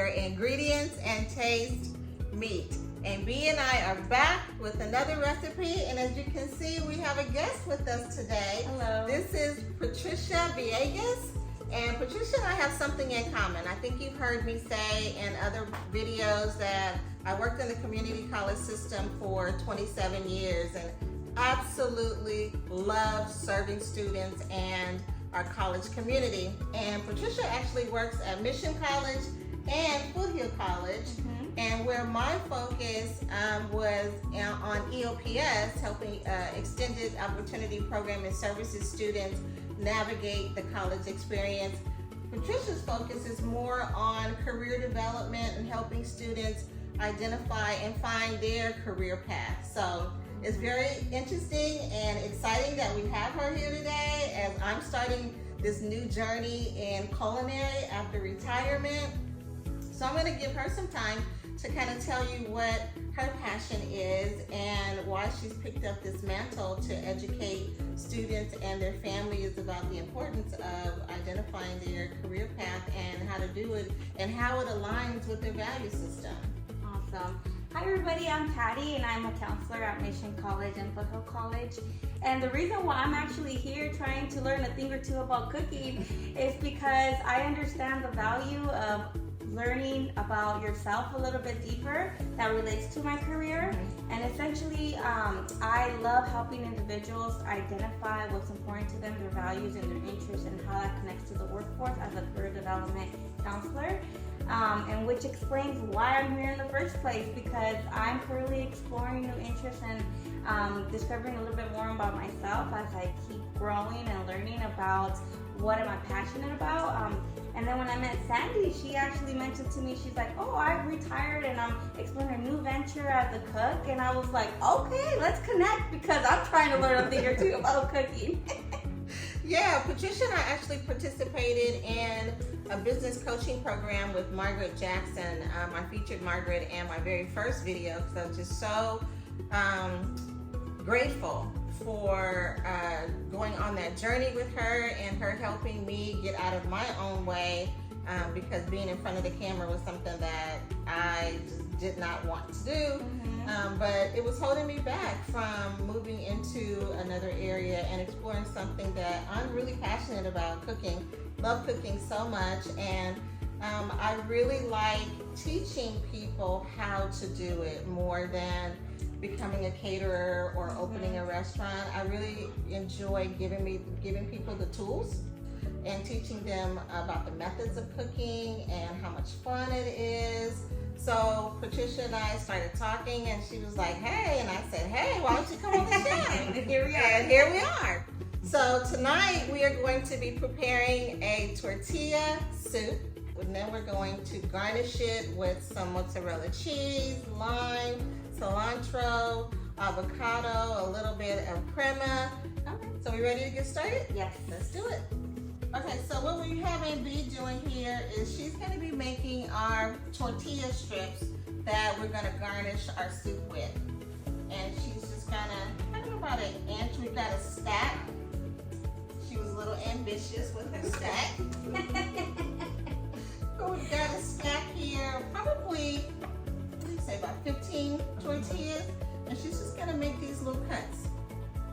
where ingredients and taste meet. And B and I are back with another recipe, and as you can see, we have a guest with us today. Hello. This is Patricia Villegas, and Patricia and I have something in common. I think you've heard me say in other videos that I worked in the community college system for 27 years and absolutely love serving students and our college community. And Patricia actually works at Mission College and Foothill College, and where my focus was on EOPS, helping Extended Opportunity Program and Services students navigate the college experience. Patricia's focus is more on career development and helping students identify and find their career path. So it's very interesting and exciting that we have her here today as I'm starting this new journey in culinary after retirement. So I'm going to give her some time to kind of tell you what her passion is and why she's picked up this mantle to educate students and their families about the importance of identifying their career path and how to do it and how it aligns with their value system. Awesome. Hi everybody, I'm Patty and I'm a counselor at Mission College and Foothill College. And the reason why I'm actually here trying to learn a thing or two about cooking is because I understand the value of learning about yourself a little bit deeper that relates to my career. And essentially, I love helping individuals identify what's important to them, their values and their interests, and how that connects to the workforce as a career development counselor. And which explains why I'm here in the first place, because I'm currently exploring new interests and discovering a little bit more about myself as I keep growing and learning about what am I passionate about. And then when I met Sandy, she actually mentioned to me, she's like, oh, I've retired and I'm exploring a new venture as a cook. And I was like, okay, let's connect because I'm trying to learn a thing or two about cooking. Yeah, Patricia and I actually participated in a business coaching program with Margaret Jackson. I featured Margaret in my very first video because I was just so grateful for going on that journey with her and her helping me get out of my own way because being in front of the camera was something that I just did not want to do. But it was holding me back from moving into another area and exploring something that I'm really passionate about, cooking. Love cooking so much, and I really like teaching people how to do it more than becoming a caterer or opening a restaurant. I really enjoy giving people the tools and teaching them about the methods of cooking and how much fun it is. So Patricia and I started talking and she was like, hey, and I said, hey, why don't you come on the show? And here we are. So tonight we are going to be preparing a tortilla soup, and then we're going to garnish it with some mozzarella cheese, lime, cilantro, avocado, a little bit of crema. Okay, so we ready to get started? Yes. Let's do it. Okay, so what we have B doing here is she's going to be making our tortilla strips that we're going to garnish our soup with. And she's just kind of about an inch. We've got a stack. She was a little ambitious with her stack. So we've got a stack here, probably, what do you say, about 15 tortillas. And she's just going to make these little cuts.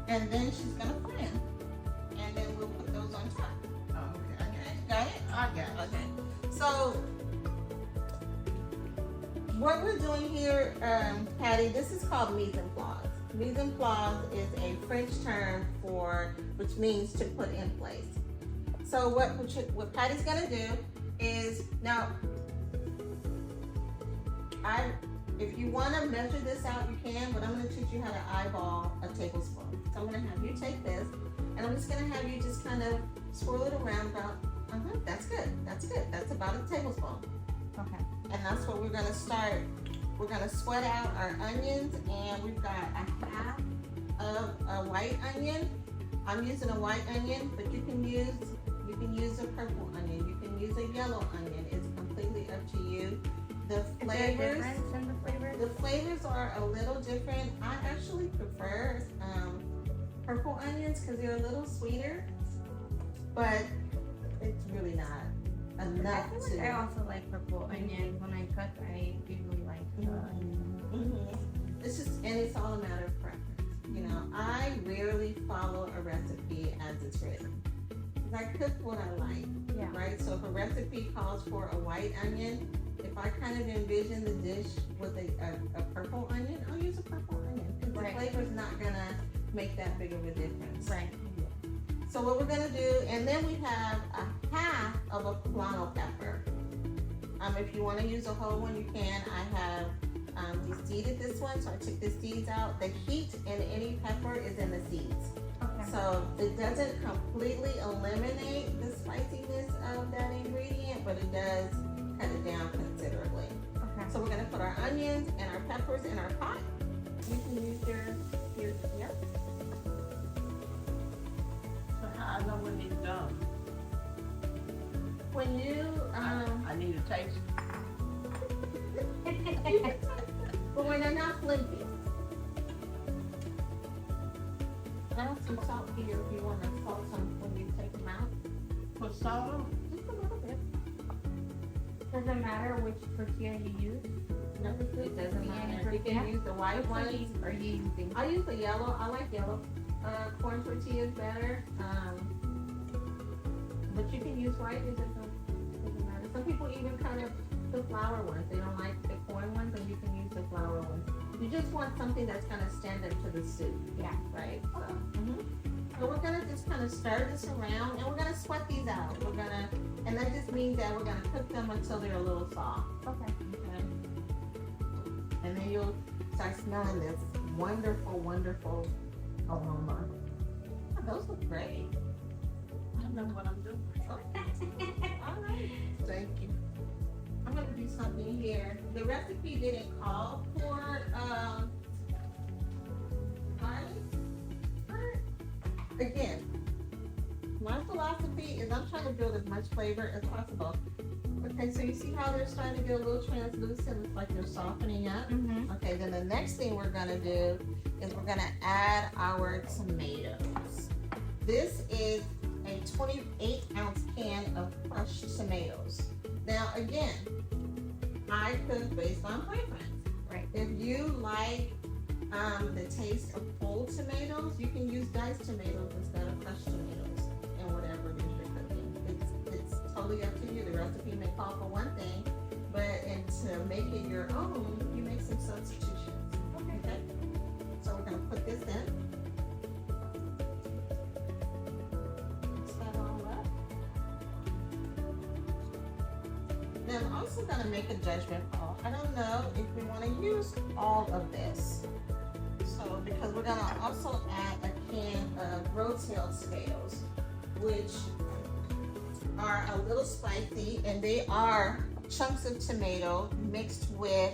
And then she's going to fry them. And then we'll put those on top. Got it? I got it. Okay. So what we're doing here, Patty, this is called mise en place. Mise en place is a French term which means to put in place. So what Patty's gonna do is, now, if you wanna measure this out, you can, but I'm gonna teach you how to eyeball a tablespoon. So I'm gonna have you take this, and I'm just gonna have you just kind of swirl it around about. That's good. That's good. That's about a tablespoon. Okay. And that's what we're going to start. We're going to sweat out our onions, and we've got a half of a white onion. I'm using a white onion, but you can use a purple onion. You can use a yellow onion. It's completely up to you. The flavors. The flavors are a little different. I actually prefer purple onions because they're a little sweeter, but it's really not enough I feel like I also like purple onions. When I cook, I usually like It's just, and it's all a matter of preference. You know, I rarely follow a recipe as it's written. I cook what I like, right? So if a recipe calls for a white onion, if I kind of envision the dish with a purple onion, I'll use a purple onion. Because the flavor's not gonna make that big of a difference. Right. So what we're gonna do, and then we have a half of a poblano pepper. If you wanna use a whole one, you can. I have de-seeded this one, so I took the seeds out. The heat in any pepper is in the seeds. Okay. So it doesn't completely eliminate the spiciness of that ingredient, but it does cut it down considerably. Okay. So we're gonna put our onions and our peppers in our pot. You can use your yep. So how I know when it's done? When you I need a taste. but when they're not flimpy. I have some salt here if you want to salt some when you take them out. Put salt on? Just a little bit. Does it matter which tortilla you use? No, it doesn't matter. You can tortilla? use the white ones. Are you using? I use the yellow. I like yellow corn tortillas better. But you can use white. It doesn't matter. Some people even kind of the flour ones. They don't like the corn ones, and you can use the flour ones. You just want something that's going to stand up to the soup. Yeah. Right? So we're going to just kind of stir this around, and we're going to sweat these out. And that just means that we're going to cook them until they're a little soft. Okay. Okay. And then you'll start smelling this wonderful, wonderful aroma. Oh, those look great. I know what I'm doing. All right. Thank you. I'm going to do something here. The recipe didn't call for garlic. Again, my philosophy is I'm trying to build as much flavor as possible. Okay, so you see how they're starting to get a little translucent? It's like they're softening up. Okay, then the next thing we're gonna do is we're gonna add our tomatoes. This is a 28-ounce can of crushed tomatoes. Now again, I cook based on preference. Right. If you like the taste of whole tomatoes, you can use diced tomatoes instead of crushed tomatoes and whatever it is you're cooking. It's totally up to you. The recipe may call for one thing, but to make it your own, you make some substitutions. Okay? So we're gonna put this in. Mix that all up. Now I'm also gonna make a judgment call. I don't know if we wanna use all of this. So, because we're gonna also add a can of Rotel tomatoes, which are a little spicy, and they are chunks of tomato mixed with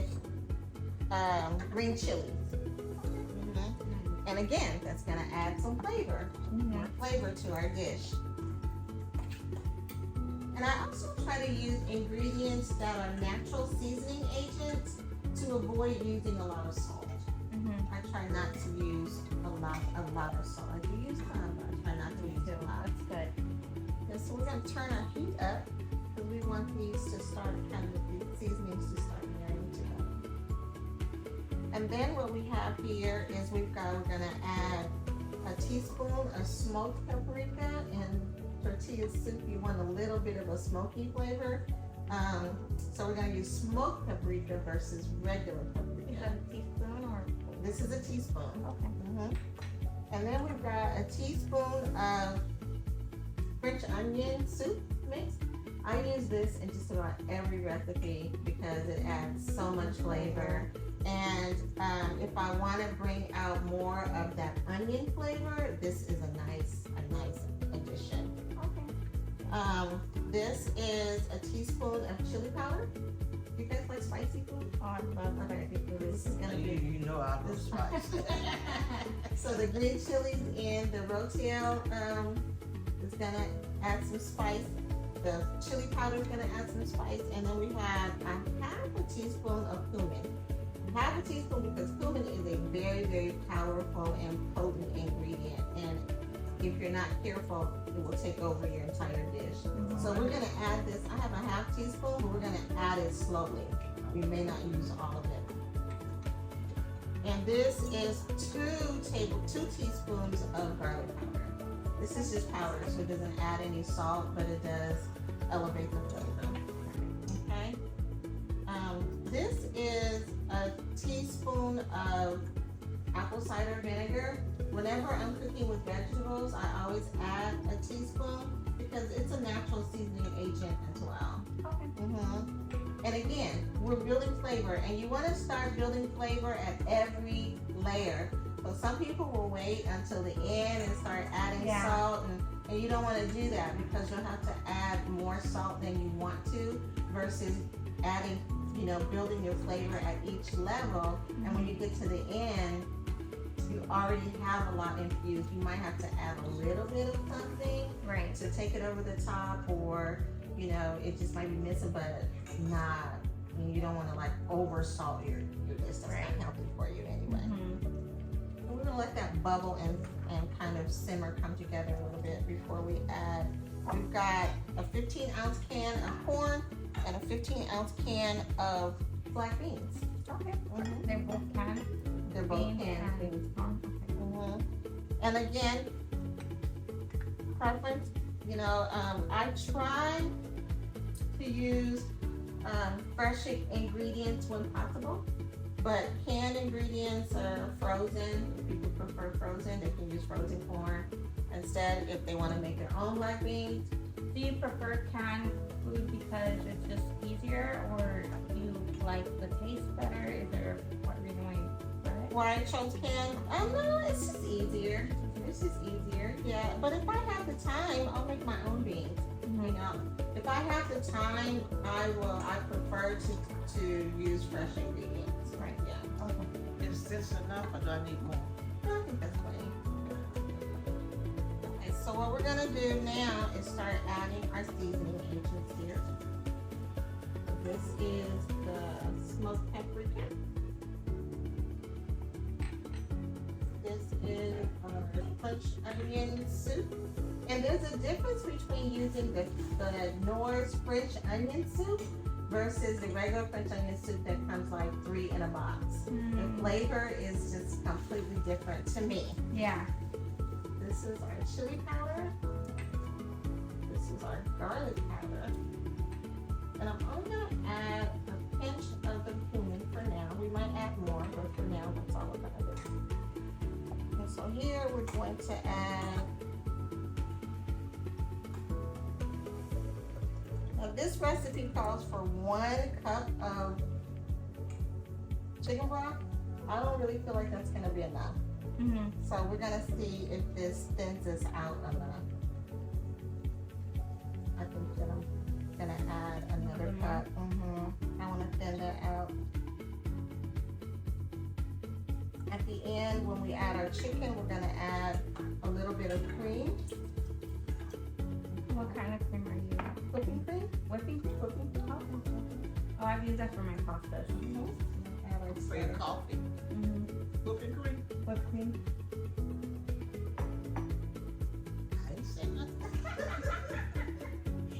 green chilies. And again, that's gonna add some flavor, more flavor to our dish. And I also try to use ingredients that are natural seasoning agents to avoid using a lot of salt. I try not to use a lot of salt. I do use some, but I try not to use a lot. That's good. And so we're going to turn our heat up because we want these to start kind of the seasonings to start marrying together. And then what we have here is we're going to add a teaspoon of smoked paprika. And tortilla soup, you want a little bit of a smoky flavor. So we're going to use smoked paprika versus regular paprika. Is that a teaspoon or? This is a teaspoon. Okay. And then we've got a teaspoon of French onion soup mix. I use this in just about every recipe because it adds so much flavor. And if I want to bring out more of that onion flavor, this is a nice addition. Okay. This is a teaspoon of chili powder. You guys like spicy food? Oh, I love Okay, this is gonna be. You know I love spice. So the green chilies and the Rotel is gonna add some spice. The chili powder is gonna add some spice, and then we have a half a teaspoon of cumin. Half a teaspoon because cumin is a very, very powerful and potent ingredient, and if you're not careful, it will take over your entire dish. So we're gonna add this. I have a half teaspoon, but we're gonna add it slowly. We may not use all of it. And this is 2 teaspoons of garlic powder. This is just powder, so it doesn't add any salt, but it does elevate the flavor. Okay. This is a teaspoon of apple cider vinegar. Whenever I'm cooking with vegetables, I always add a teaspoon because it's a natural seasoning agent as well. Okay. And again, we're building flavor, and you want to start building flavor at every layer. So some people will wait until the end and start adding salt, and you don't want to do that because you'll have to add more salt than you want to versus adding, building your flavor at each level. And when you get to the end, you already have a lot infused. You might have to add a little bit of something to take it over the top, or it just might be missing, but not. You don't want to like over salt your dish. That's not healthy for you anyway. And we're gonna let that bubble and kind of simmer, come together a little bit before we add. We've got a 15-ounce can of corn and a 15-ounce can of black beans. Okay. They're both canned. They're both canned beans. And again, preference. I try to use fresh ingredients when possible, but canned ingredients are frozen. If people prefer frozen, they can use frozen corn instead if they want to make their own black beans. Do you prefer canned food because it's just easier, or do you like the taste better? Is there what reason why you prefer it? Why I chose canned? No, it's just easier. It's just easier, yeah. But if I have the time, I'll make my own beans. If I have the time, I prefer to use fresh ingredients. Right. Yeah. Okay. Is this enough or do I need more? I think that's plenty. Okay, so what we're gonna do now is start adding our seasoning agents here. This is the smoked paprika. This is French onion soup. And there's a difference between using the Knorr's French onion soup versus the regular French onion soup that comes like 3 in a box. The flavor is just completely different to me. Yeah. This is our chili powder. This is our garlic powder. And I'm only going to add a pinch of the cumin for now. We might add more, but for now, that's all we're going to do. And so here we're going to add. Now this recipe calls for 1 cup of chicken broth. I don't really feel like that's going to be enough. So we're going to see if this thins this out enough. I think that I'm going to add another cup. I want to thin that out. At the end, when we add our chicken, we're going to add a little bit of cream. What kind of cream are you using? Whipping cream. Whipping cream? Oh, I've used that for my pasta. Add our For your coffee? Whipping cream? Whipped cream. I didn't say nothing.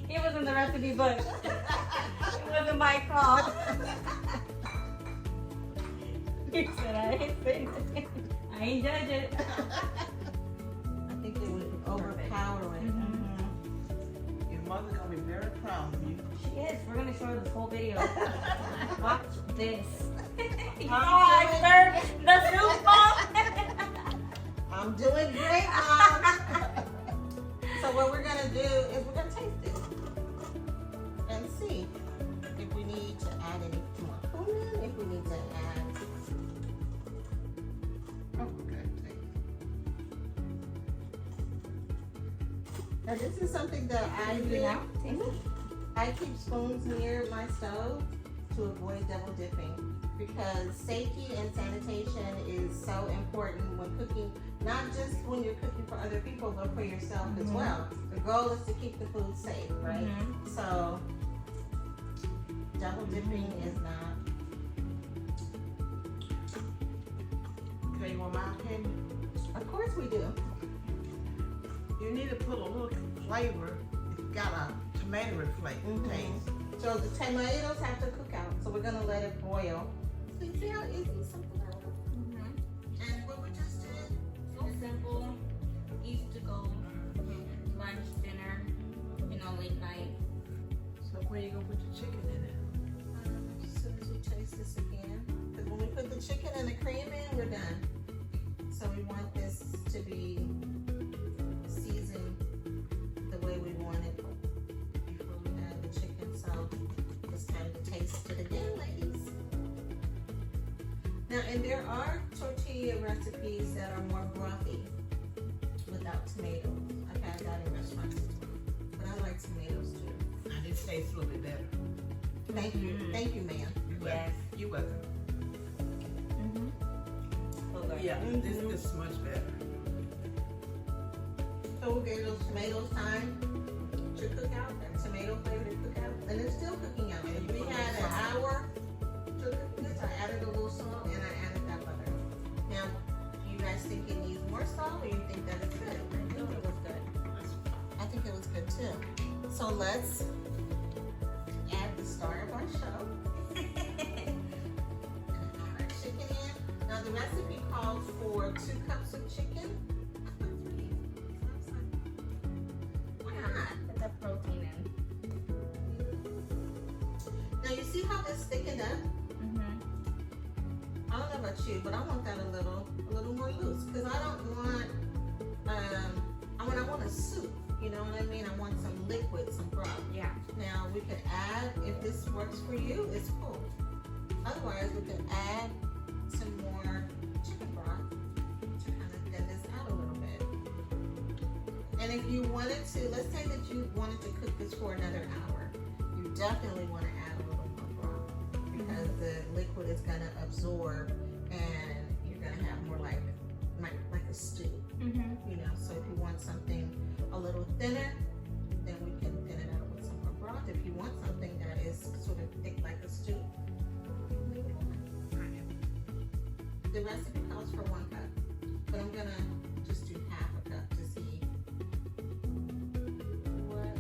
It was in the recipe book. It wasn't my fault. You said I didn't say nothing. I ain't judge it. I think it would overpower it. Your mother's gonna be very proud of you. She is. We're gonna show her this whole video. Watch this. You know I'm how I served the soup bowl? I'm doing great, Mom. So what we're gonna do is we're gonna taste it and see if we need to add any more cumin, if we need to add. Oh, okay. Now this is something that I do. I keep spoons near my stove to avoid double dipping because safety and sanitation is so important when cooking, not just when you're cooking for other people, but for yourself as well. The goal is to keep the food safe, right? So double dipping is not. Okay, you want my opinion? Of course we do. You need to put a little flavor. It's got a tomato flavor taste. So the tomatoes have to cook out. So we're gonna let it boil. So you see how easy something like that? And what we just did? So simple, easy to go, lunch, dinner, late night. So where you gonna put the chicken in it? As soon as we taste this again. Because when we put the chicken and the cream in, we're done. So we want this to be seasoned the way we want it before we add the chicken. So it's time to taste it again, ladies. Now, and there are tortilla recipes that are more brothy without tomatoes. I've had that in restaurants, but I like tomatoes too. And it tastes a little bit better. Thank you, ma'am. Yes. You welcome. Yeah, this is much better. So we gave those tomatoes time to cook out, that tomato flavor to cook out, and it's still cooking out. And we had an hour to cook this. I added a little salt and I added that butter. Now, you guys think it needs more salt, or you think that it's good? I thought it was good. I think it was good too. So let's add the star of our show. Our chicken in. Now the recipe calls for 2 cups of chicken. I put 3. Why not? Put the protein in. Now you see how this thickened up? I don't know about you, but I want that a little more loose, because I don't want I want a soup. You know what I mean? I want some liquid, some broth. Yeah. Now we could add, if this works for you, it's cool. Otherwise, we could add some more chicken broth to kind of thin this out a little bit. And if you wanted to, let's say that you wanted to cook this for another hour, you definitely want to add a little more broth, because the liquid is going to absorb and you're going to have more like a stew. You know, so if you want something a little thinner, then we can thin it out with some more broth. If you want something that is sort of thick like a stew, leave it on. The recipe calls for 1 cup, but I'm gonna just do half a cup to see what it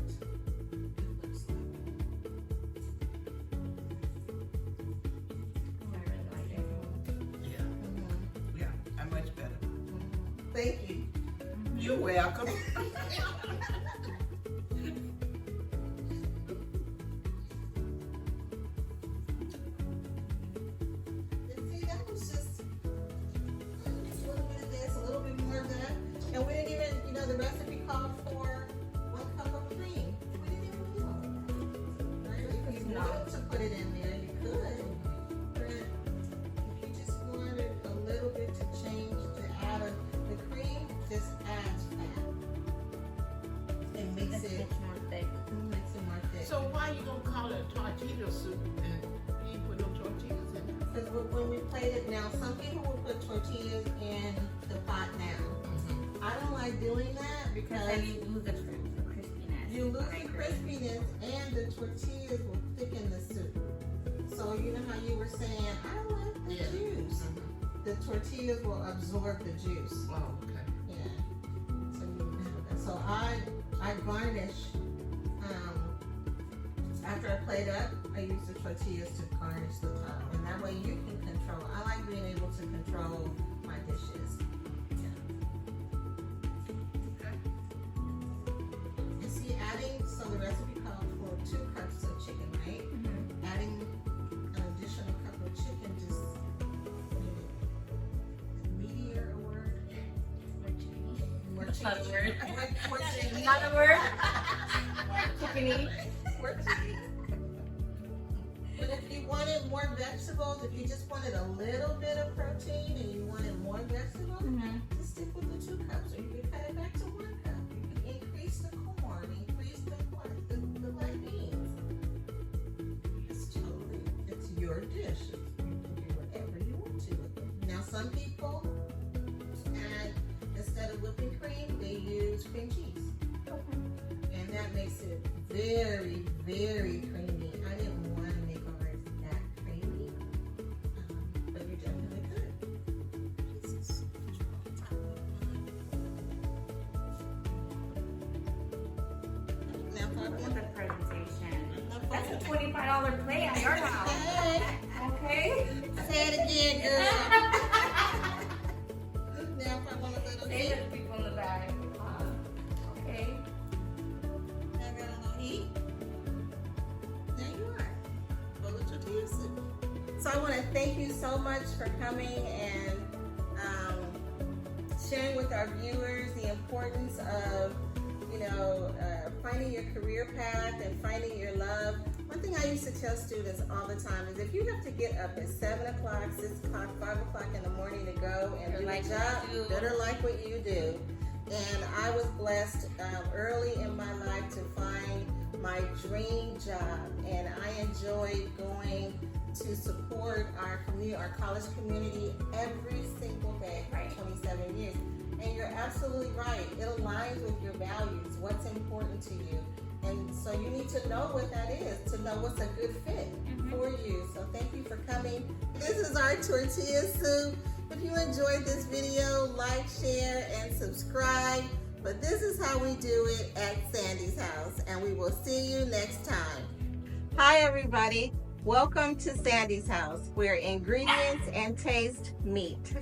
looks like. I really like it. Yeah. Yeah, I'm much better. Thank you. You're welcome. See, that was just a little bit of this, a little bit more of that. And we didn't even, the recipe called for 1 cup of cream. We didn't even do all of that. Right? If you wanted to put it in there, you could. But if you just wanted a little bit to change, to add the cream, just adds fat. It makes it more thick. more thick. So why you gonna call it tortilla soup and you ain't put no tortillas in it? Because when we played it now, some people will put tortillas in the pot now. I don't like doing that because Then you lose the crispiness. you lose the crispiness and the tortillas will thicken the soup. So you know how you were saying, I like the juice. The tortillas will absorb the juice. Oh, okay. Yeah. So you have that. So I garnish. After I plate up, I use the tortillas to garnish the top, and that way you can control. I like being able to control my dishes. Okay. And see, so the recipe called for 2 cups of chicken, right? Adding an additional cup of chicken just meatier a word. More chicken. Not a word. More chicken. Not a word. Chickeny. More chicken. But if you wanted more vegetables, if you just wanted a little bit of protein and you wanted more vegetables, just stick with the 2 cups, or you can cut it back to 1 cup. You can increase the corn, increase the black beans. It's your dish. You can do whatever you want to with it. Now some people add, instead of whipping cream, they use cream cheese. And that makes it very, very creamy. I didn't want to make ours that creamy, but you definitely could. Look at the presentation. No That's a problem. $25 plate at your house. Hey, Okay? say it again, girl. Now, if I want to little Say heat, to the people in the back. Okay. I got a little heat. There you are. Bowl of tortilla soup. So I want to thank you so much for coming and sharing with our viewers the importance of, finding your career path and finding your love. One thing I used to tell students all the time is if you have to get up at 7 o'clock, 6 o'clock, 5 o'clock in the morning to go and do a job, you better like what you do. And I was blessed early in my life to find my dream job, and I enjoyed going to support our community, our college community every single day for 27 years. And you're absolutely right. It aligns with your values, what's important to you. And so you need to know what that is, to know what's a good fit for you. So thank you for coming. This is our tortilla soup. If you enjoyed this video, like, share, and subscribe. But this is how we do it at Sandy's house, and we will see you next time. Hi, everybody. Welcome to Sandy's house, where ingredients and taste meet.